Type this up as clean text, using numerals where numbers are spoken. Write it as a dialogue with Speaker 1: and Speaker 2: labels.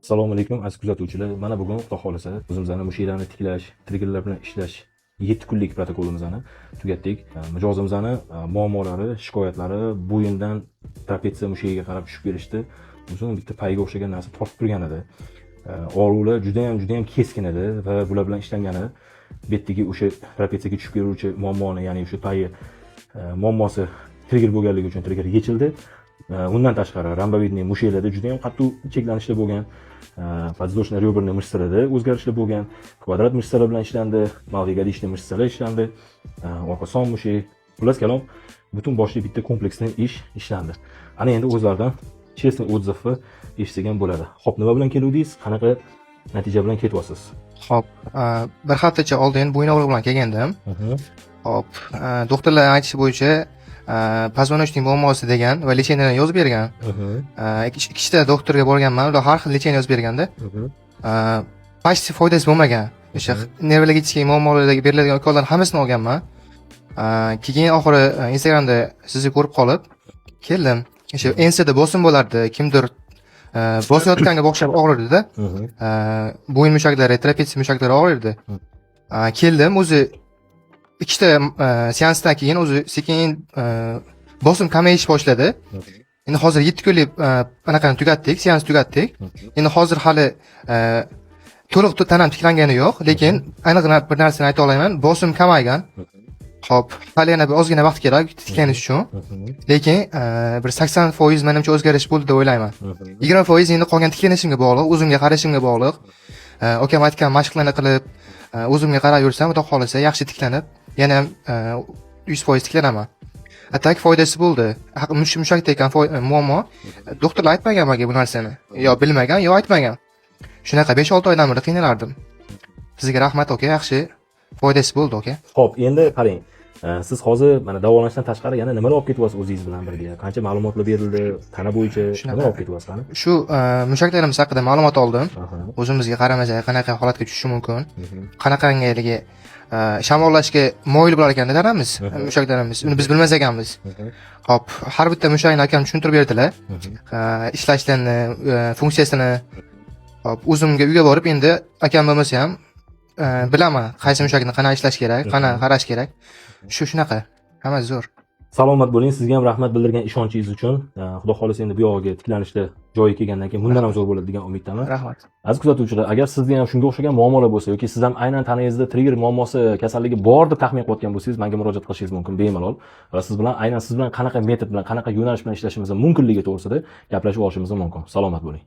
Speaker 1: Assalomu alaykum aziz kuzatuvchilar. Mana bugun Xudo xolisa o'zimizning mushaklarni tiklash, triggerlar bilan ishlash 7 kunlik protokolimizni tugatdik. Mijozimizning muammolari, shikoyatlari bo'yindan trapetsiya mushagiga qarab tushib kelishdi. Uzun bitta payga o'xshagan narsa tortib turgan edi. Og'riqlar juda ham keskin edi va bular bilan ishlangani bu yerdagi o'sha trapetsiyaga tushib keluvchi muammoni, ya'ni o'sha payi muammosi trigger bo'lganligi uchun trigger yechildi. Undan tashqari rambovidniy mushaklarda juda ham qattiq cheklanishlar bo'lgan. Подвздошно реберный мышцаларida o'zgarishlar bo'lgan. Kvadrat mышцалар bilan ishlandi, malvigadishniy mышцалар ishlandi. Orqa son mushak, xullas kalom butun boshli bitta kompleksli ish ishlandi. Ana endi o'zlaridan честный отзывni eshitsak ham bo'ladi. Xo'p, nima bilan keluvdingiz? Qanaqa natija bilan ketyapsiz?
Speaker 2: Xo'p, bir haftacha oldin bo'yin og'rig'i bilan kelgandim. Xo'p, doktorlar aytishi bo'yicha позвоночный muammosi degan va lecheniyadan yozib bergan. Ikkita doktorga borganman, ular har xil lecheniya yozib berganda. Почти foydasi bo'lmagan. O'sha nevrologik muammolardagi beriladigan ukollarning hammasini olganman. Keyin oxiri Instagramda sizni ko'rib qolib keldim. O'sha ensada bosim bo'lardi, kimdir bosayotganga o'xshab og'rirdi-da. Bo'yin mushaklari, trapetsiya mushaklari og'rirdi. Keldim, o'zi ikkita seansdan keyin o'zi sekin bosim kamayish boshladi. Endi hozir 7 kunlik anaqani tugatdik, seans tugatdik. Endi hozir hali to'liq tanam tiklangani yo'q, lekin aniq bir narsani ayta olaman, bosim kamaygan. Xo'p, hali yana bir ozgina vaqt kerak tiklanish uchun. Lekin bir 80% menimcha o'zgarish bo'ldi deb o'ylayman. 20% endi qolgan tiklanishimga bog'liq, o'zimga qarashimga bog'liq. Okam aytgan mashqlarni qilib, o'zimga qarab yursam, xudo xolisa yaxshi tiklanib, yana ham 100% tiklanaman. Atak foydasi bo'ldi. Mushakda ekan muammo. Doktorlar aytmagan menga bu narsani. Yo bilmagan, yo aytmagan. Shunaqa 5-6 oydan beri qiynalardim. Sizga rahmat aka, yaxshi foydasi bo'ldi aka.
Speaker 1: Xo'p, endi qarang. Siz hozir mana davolanishdan tashqari yana nimalar olib ketyapsiz o'zingiz bilan birga? Qancha ma'lumotlar berildi? Tana bo'yicha nima olib ketyapsiz qani?
Speaker 2: Shu mushaklarimiz haqida ma'lumot oldim. O'zimizga qaramasak qanaqa holatga tushishi mumkin? Qanaqangaligi shamollashga moyil bo'lar ekan tanamiz, mushaklarimiz. Uni biz bilmas ekanmiz. Xo'p, har bitta mushakni akam tushuntirib berdilar. Ishlashlarni, funksiyasini. Xo'p, o'zimga uyga borib endi akam bo'lmasa ham bilaman qaysi mushakni qana ishlash kerak, qana qarash kerak. Shunaqa. Hammasi zo'r.
Speaker 1: Salomat bo'ling, sizga ham rahmat bildirgan ishonchingiz uchun. Xudo xolisa endi bu yog'iga tiklanishda joyi kelgandan keyin bundan ham zo'r bo'ladi degan umiddaman.
Speaker 2: Rahmat.
Speaker 1: Aziz kuzatuvchilar, agar sizda ham shunga o'xshagan muammolar bo'lsa yoki siz ham aynan tanangizda trigger muammosi, kasalligi bor deb taxmin qilayotgan bo'lsangiz, menga murojaat qilishingiz mumkin bemalol. Va siz bilan aynan siz bilan qanaqa metod bilan, qanaqa yo'nalish bilan ishlashimiz mumkinligi to'g'risida gaplashib olishimiz mumkin. Salomat bo'ling.